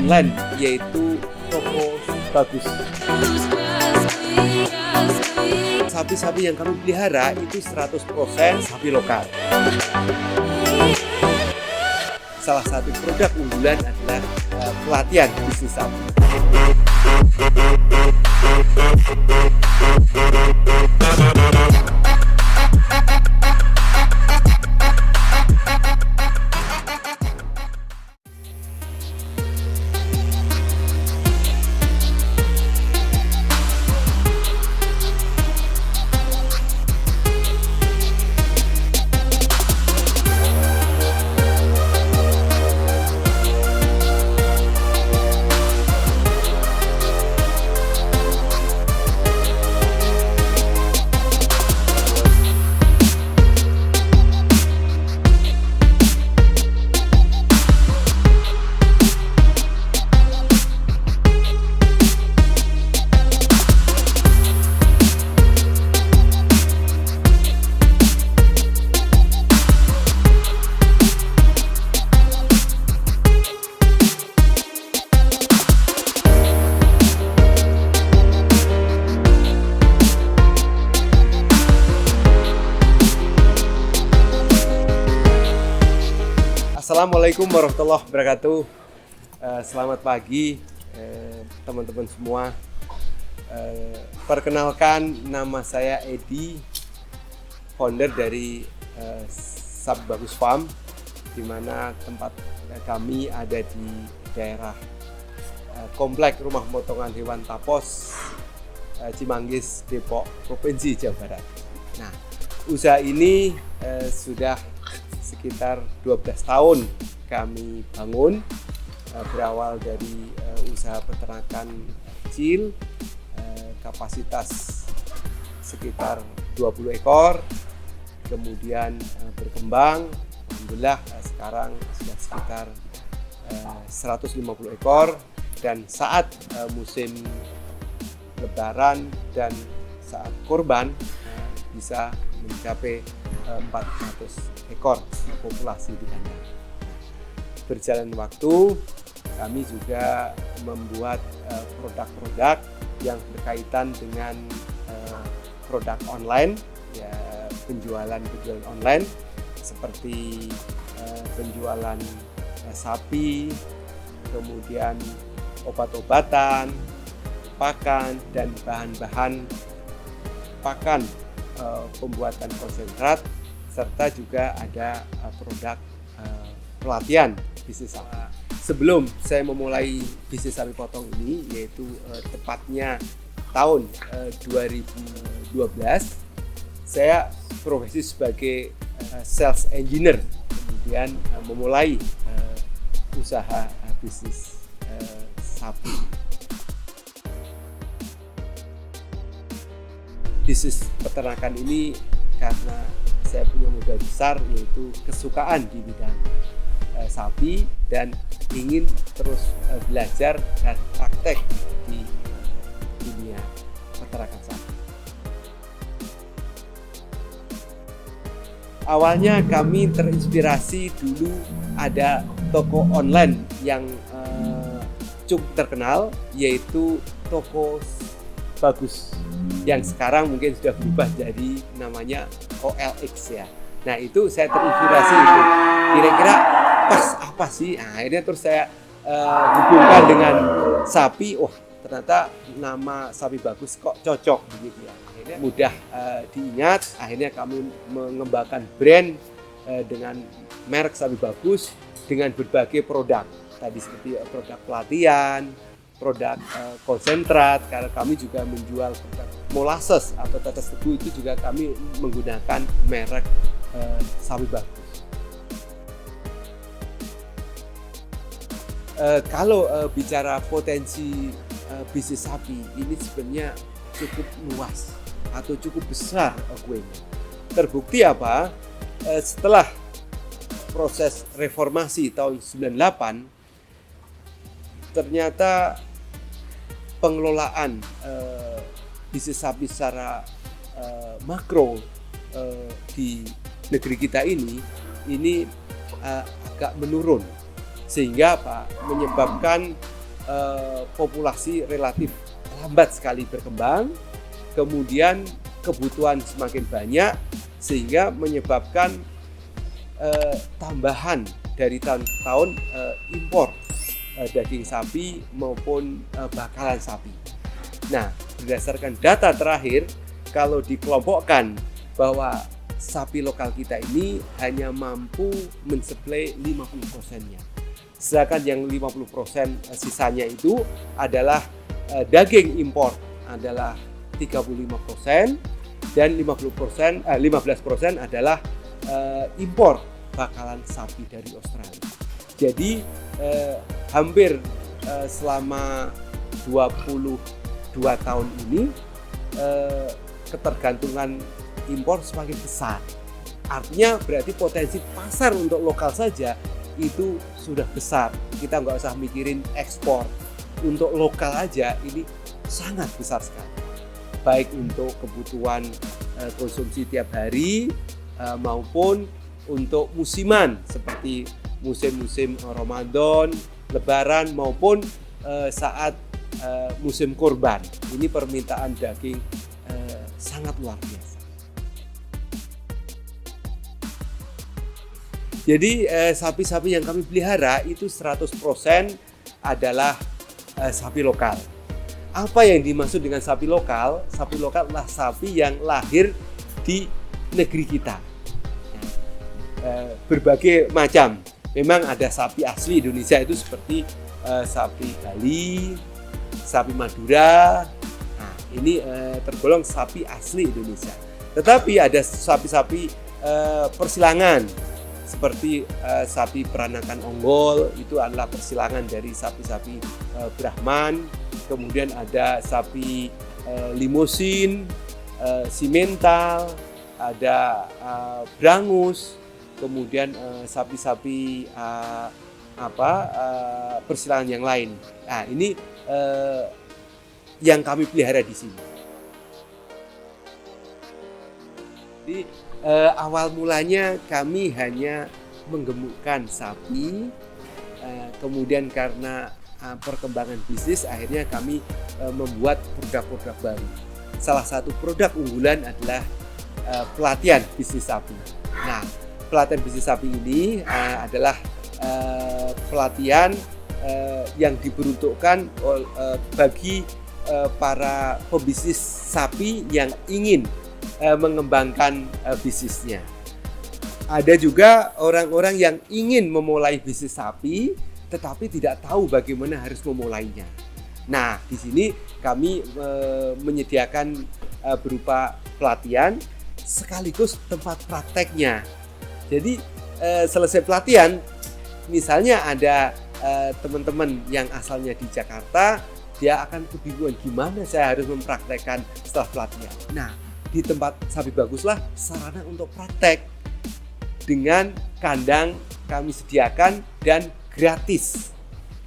online, yaitu toko bagus. Sapi-sapi yang kami pelihara itu 100% sapi lokal. Salah satu produk unggulan adalah pelatihan bisnis sapi. Assalamualaikum warahmatullahi wabarakatuh. Selamat pagi teman-teman semua. Perkenalkan, nama saya Edi, founder dari Sapi Bagus Farm, di mana tempat kami ada di daerah Komplek Rumah Pemotongan Hewan Tapos, Cimanggis, Depok, Provinsi Jawa Barat. Nah, usaha ini sudah sekitar 12 tahun kami bangun, berawal dari usaha peternakan kecil, kapasitas sekitar 20 ekor, kemudian berkembang, alhamdulillah sekarang sudah sekitar 150 ekor, dan saat musim lebaran dan saat kurban bisa mencapai 400 ekor populasi di kandang. Berjalan waktu, kami juga membuat produk-produk yang berkaitan dengan produk online, ya, penjualan online seperti penjualan sapi, kemudian obat-obatan, pakan, dan bahan-bahan pakan, pembuatan konsentrat, serta juga ada produk pelatihan bisnis sapi. Sebelum saya memulai bisnis sapi potong ini, yaitu tepatnya tahun 2012, saya profesi sebagai sales engineer, kemudian memulai usaha bisnis sapi. Bisnis peternakan ini karena saya punya modal besar, yaitu kesukaan di bidang sapi dan ingin terus belajar dan praktek di dunia peternakan sapi. Awalnya kami terinspirasi, dulu ada toko online yang cukup terkenal, yaitu Toko Bagus, yang sekarang mungkin sudah berubah jadi namanya OLX ya. Nah, itu saya terinspirasi itu. Kira-kira pas apa sih? Nah, akhirnya terus saya hubungkan dengan sapi. Wah, ternyata nama Sapi Bagus kok cocok begitu ya. Akhirnya mudah diingat. Akhirnya kami mengembangkan brand dengan merek Sapi Bagus dengan berbagai produk. Tadi seperti produk pelatihan, produk konsentrat, karena kami juga menjual produk molasses atau tetes tebu, itu juga kami menggunakan merek Sapi Bagus. Kalau bicara potensi bisnis sapi, ini sebenarnya cukup luas atau cukup besar kuenya. Terbukti apa? Setelah proses reformasi tahun 98, ternyata pengelolaan bisnis sapi secara makro di negeri kita ini agak menurun, sehingga apa, menyebabkan populasi relatif lambat sekali berkembang, kemudian kebutuhan semakin banyak sehingga menyebabkan tambahan dari tahun ke tahun impor daging sapi maupun bakalan sapi. Nah, berdasarkan data terakhir, kalau dikelompokkan bahwa sapi lokal kita ini hanya mampu mensuplai 50%-nya. Sedangkan yang 50% sisanya itu adalah daging impor adalah 35% dan 15% adalah impor bakalan sapi dari Australia. Jadi hampir selama 22 tahun ini ketergantungan impor semakin besar. Artinya berarti potensi pasar untuk lokal saja itu sudah besar. Kita nggak usah mikirin ekspor. Untuk lokal aja ini sangat besar sekali. Baik untuk kebutuhan konsumsi tiap hari maupun untuk musiman seperti musim-musim Ramadan, Lebaran maupun saat musim kurban. Ini permintaan daging sangat luar biasa. Jadi sapi-sapi yang kami pelihara itu 100% adalah sapi lokal. Apa yang dimaksud dengan sapi lokal? Sapi lokal adalah sapi yang lahir di negeri kita. Berbagai macam. Memang ada sapi asli Indonesia itu seperti sapi Bali, sapi Madura. Nah, ini tergolong sapi asli Indonesia. Tetapi ada sapi-sapi persilangan seperti sapi peranakan Ongol, itu adalah persilangan dari sapi-sapi Brahman. Kemudian ada sapi Limousin, Simmental, ada Brangus, kemudian sapi-sapi persilangan yang lain. Nah, ini yang kami pelihara di sini. Jadi awal mulanya kami hanya menggemukkan sapi, kemudian karena perkembangan bisnis akhirnya kami membuat produk-produk baru. Salah satu produk unggulan adalah pelatihan bisnis sapi. Nah, pelatihan bisnis sapi ini adalah pelatihan yang diperuntukkan bagi para pebisnis sapi yang ingin mengembangkan bisnisnya. Ada juga orang-orang yang ingin memulai bisnis sapi tetapi tidak tahu bagaimana harus memulainya. Nah, di sini kami menyediakan berupa pelatihan sekaligus tempat prakteknya. Jadi selesai pelatihan, misalnya ada teman-teman yang asalnya di Jakarta, dia akan kebingungan gimana saya harus mempraktekkan setelah pelatihan. Nah, di tempat Sapi Baguslah sarana untuk praktek dengan kandang kami sediakan dan gratis,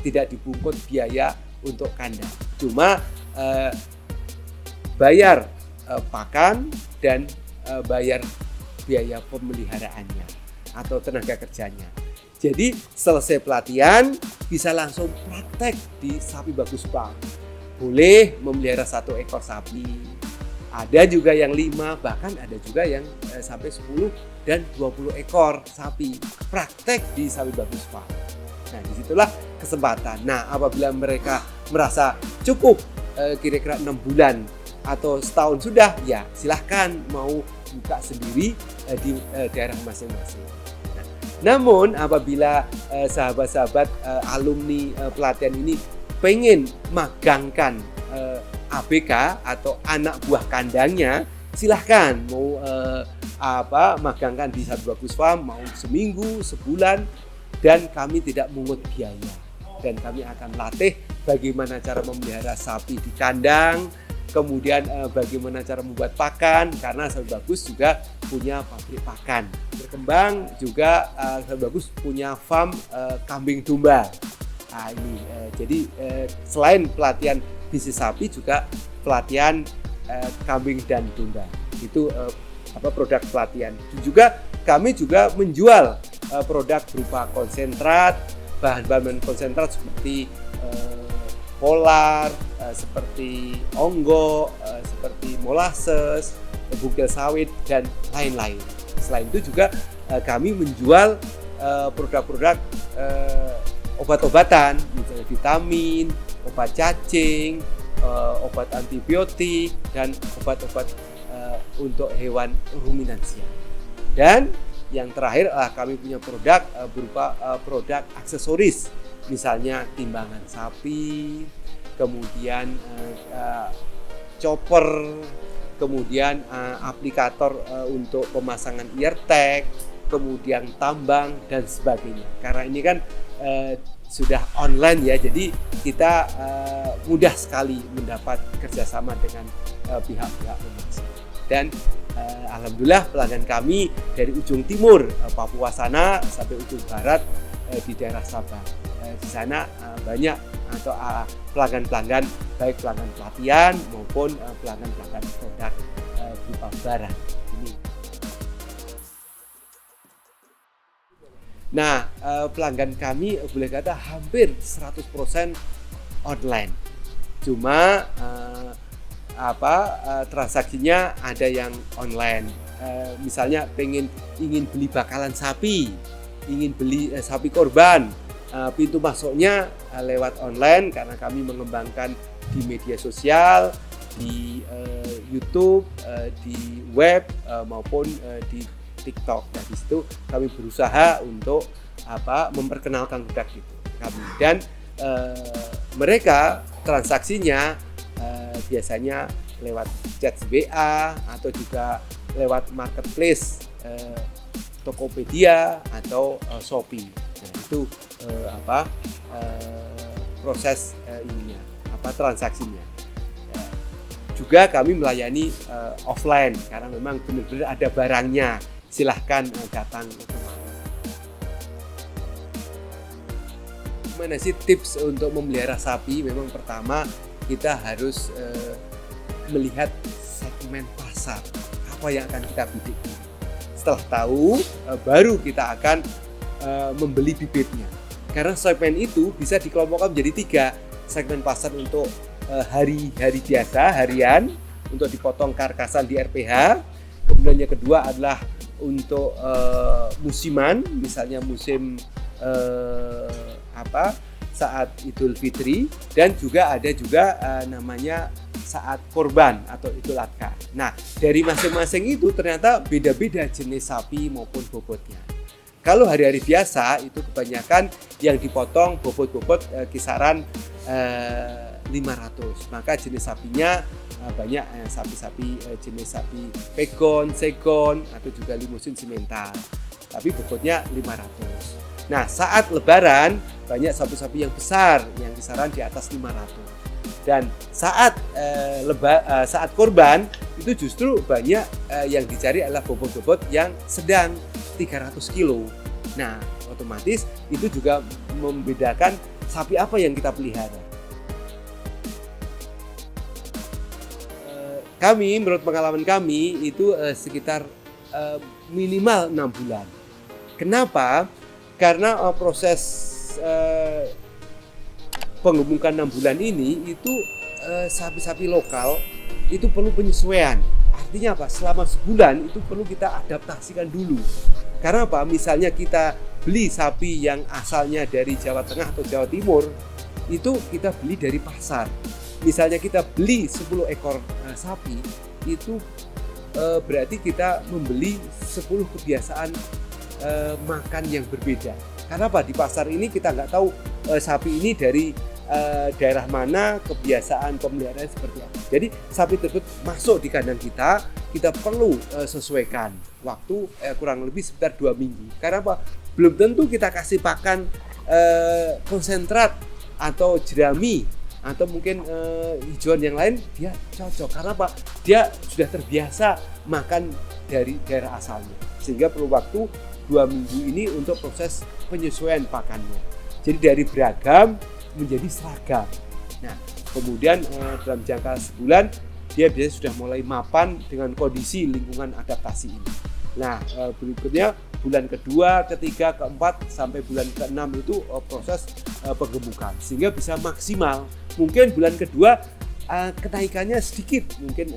tidak dibungkut biaya untuk kandang, cuma bayar pakan dan bayar biaya pemeliharaannya atau tenaga kerjanya. Jadi selesai pelatihan bisa langsung praktek di Sapi Bagus Farm. Boleh memelihara 1 ekor sapi. Ada juga yang 5, bahkan ada juga yang sampai 10 dan 20 ekor sapi praktek di Sapi Bagus Farm. Nah, disitulah kesempatan. Nah, apabila mereka merasa cukup kira-kira 6 bulan atau setahun sudah, ya silahkan mau buka sendiri di daerah masing-masing. Nah, namun apabila sahabat-sahabat alumni pelatihan ini pengen magangkan ABK atau anak buah kandangnya, silahkan mau magangkan di Sapi Bagus Farm, mau seminggu, sebulan, dan kami tidak mungut biaya. Dan kami akan latih bagaimana cara memelihara sapi di kandang, kemudian bagaimana cara membuat pakan, karena Sapi Bagus juga punya pabrik pakan. Berkembang juga Sapi Bagus punya farm kambing domba. Nah, ini jadi selain pelatihan bisnis sapi juga pelatihan kambing dan domba. Itu produk pelatihan. Juga kami juga menjual produk berupa konsentrat, bahan-bahan konsentrat seperti polar, seperti onggok, seperti molasses, bugil sawit, dan lain-lain. Selain itu juga kami menjual produk-produk obat-obatan, misalnya vitamin, obat cacing, obat antibiotik, dan obat-obat untuk hewan ruminansia. Dan yang terakhir kami punya produk berupa produk aksesoris, misalnya timbangan sapi, kemudian chopper, kemudian aplikator untuk pemasangan ear tag, kemudian tambang dan sebagainya. Karena ini kan sudah online ya, jadi kita mudah sekali mendapat kerjasama dengan pihak-pihak pemasaran. Dan alhamdulillah pelanggan kami dari ujung timur Papua sana sampai ujung barat di daerah Sabang. Di sana banyak atau pelanggan-pelanggan, baik pelanggan pelatihan maupun pelanggan-pelanggan produk berupa barang. Ini. Nah, pelanggan kami boleh kata hampir 100% online. Cuma transaksinya ada yang online. Misalnya ingin beli bakalan sapi, ingin beli sapi korban, pintu masuknya lewat online karena kami mengembangkan di media sosial, di YouTube, di web maupun di TikTok. Nah, di situ kami berusaha untuk memperkenalkan produk itu kami, dan mereka transaksinya biasanya lewat chat WA atau juga lewat marketplace Tokopedia atau Shopee. Nah, itu proses ininya, transaksinya. Juga kami melayani offline karena memang benar-benar ada barangnya. Silahkan datang ke rumah. Gimana sih tips untuk memelihara sapi? Memang pertama kita harus melihat segmen pasar, apa yang akan kita bidik. Setelah tahu, baru kita akan membeli bibitnya. Karena segmen itu bisa dikelompokkan menjadi 3. Segmen pasar untuk hari-hari biasa, harian, untuk dipotong karkasan di RPH. Kemudian yang kedua adalah untuk musiman, misalnya musim saat Idul Fitri, dan juga ada namanya saat korban atau Idul Adha. Nah, dari masing-masing itu ternyata beda-beda jenis sapi maupun bobotnya. Kalau hari-hari biasa itu kebanyakan yang dipotong bobot-bobot kisaran 500. Maka jenis sapinya banyak sapi-sapi jenis sapi pegon, segon atau juga limusin simental. Tapi bobotnya 500. Nah, saat lebaran banyak sapi-sapi yang besar yang kisaran di atas 500. Dan saat saat korban itu justru banyak yang dicari adalah bobot-bobot yang sedang 300 kilo. Nah, otomatis itu juga membedakan sapi apa yang kita pelihara. Kami, menurut pengalaman kami, itu sekitar minimal 6 bulan. Kenapa? Karena proses penggemukan 6 bulan ini itu sapi-sapi lokal itu perlu penyesuaian. Artinya apa? Selama sebulan itu perlu kita adaptasikan dulu. Karena apa? Misalnya kita beli sapi yang asalnya dari Jawa Tengah atau Jawa Timur, itu kita beli dari pasar. Misalnya kita beli 10 ekor sapi, itu berarti kita membeli 10 kebiasaan makan yang berbeda. Karena apa? Di pasar ini kita nggak tahu sapi ini dari daerah mana, kebiasaan pemeliharaan seperti apa. Jadi sapi tersebut masuk di kandang kita perlu sesuaikan waktu kurang lebih sekitar 2 minggu. Karena apa? Belum tentu kita kasih pakan konsentrat atau jerami atau mungkin hijauan yang lain dia cocok. Karena apa? Dia sudah terbiasa makan dari daerah asalnya, sehingga perlu waktu 2 minggu ini untuk proses penyesuaian pakannya. Jadi dari beragam menjadi seragam. Nah, kemudian dalam jangka sebulan dia biasanya sudah mulai mapan dengan kondisi lingkungan adaptasi ini. Nah, berikutnya bulan kedua, ketiga, keempat sampai bulan ke-6 itu proses penggemukan, sehingga bisa maksimal Mungkin bulan kedua kenaikannya sedikit, mungkin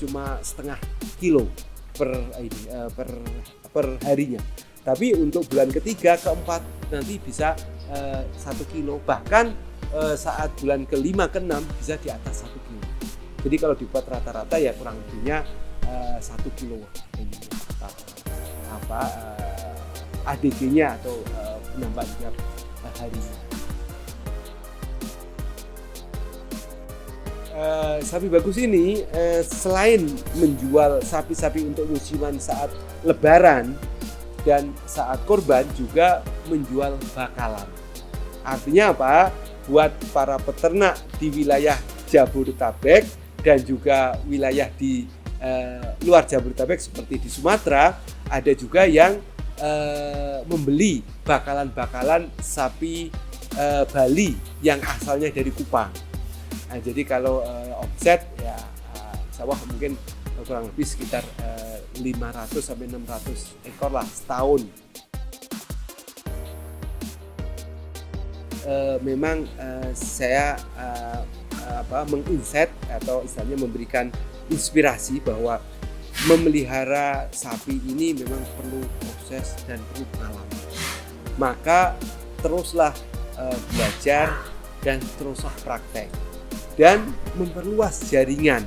cuma setengah kilo per harinya. Tapi untuk bulan ketiga, keempat nanti bisa 1 kilo, bahkan saat bulan ke-5, ke-6 bisa di atas 1 kilo. Jadi kalau dibuat rata-rata ya kurang lebihnya 1 kilo ini ADG-nya atau penambahan tiap harinya. Sapi bagus ini selain menjual sapi-sapi untuk musiman saat lebaran dan saat kurban, juga menjual bakalan. Artinya apa? Buat para peternak di wilayah Jabodetabek dan juga wilayah di luar Jabodetabek seperti di Sumatera, ada juga yang membeli bakalan-bakalan sapi Bali yang asalnya dari Kupang. Nah, jadi kalau omset ya sawah mungkin kurang lebih sekitar 500 sampai 600 ekor lah setahun. Memang saya menginsight atau istilahnya memberikan inspirasi bahwa memelihara sapi ini memang perlu proses dan perlu pengalaman. Maka teruslah belajar dan teruslah praktek dan memperluas jaringan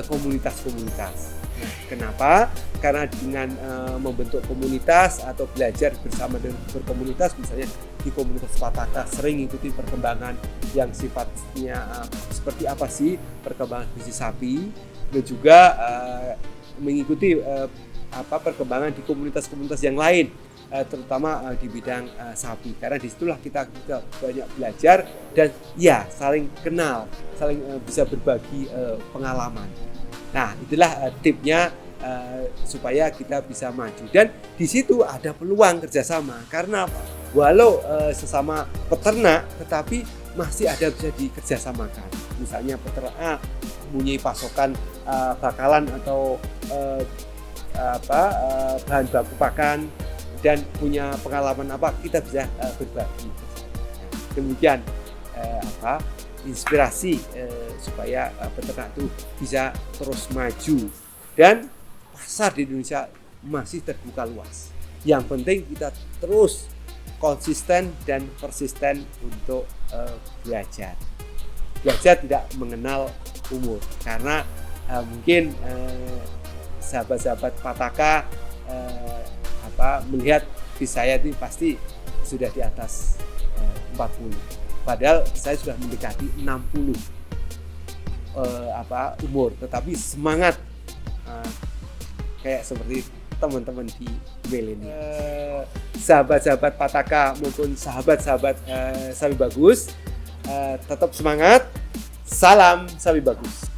komunitas-komunitas. Nah, kenapa? Karena dengan membentuk komunitas atau belajar bersama dengan berkomunitas, misalnya di komunitas Pataka sering ikuti perkembangan yang sifatnya seperti apa sih perkembangan bisnis sapi, dan juga mengikuti perkembangan di komunitas-komunitas yang lain, terutama di bidang sapi, karena disitulah kita banyak belajar dan ya saling kenal, saling bisa berbagi pengalaman. Nah, itulah tipnya supaya kita bisa maju, dan di situ ada peluang kerjasama. Karena apa? Walau sesama peternak, tetapi masih ada bisa dikerjasamakan. Misalnya peternak A mempunyai pasokan bakalan atau bahan baku pakan dan punya pengalaman apa, kita bisa berbagi. Demikian inspirasi supaya peternak itu bisa terus maju, dan pasar di Indonesia masih terbuka luas. Yang penting kita terus konsisten dan persisten untuk belajar. Belajar tidak mengenal umur, karena mungkin sahabat-sahabat Pataka melihat di saya ini pasti sudah di atas 40. Padahal saya sudah mendekati 60 umur, tetapi semangat kayak seperti teman-teman di milenial. Sahabat-sahabat Pataka maupun sahabat-sahabat Sapi Bagus, tetap semangat. Salam Sapi Bagus.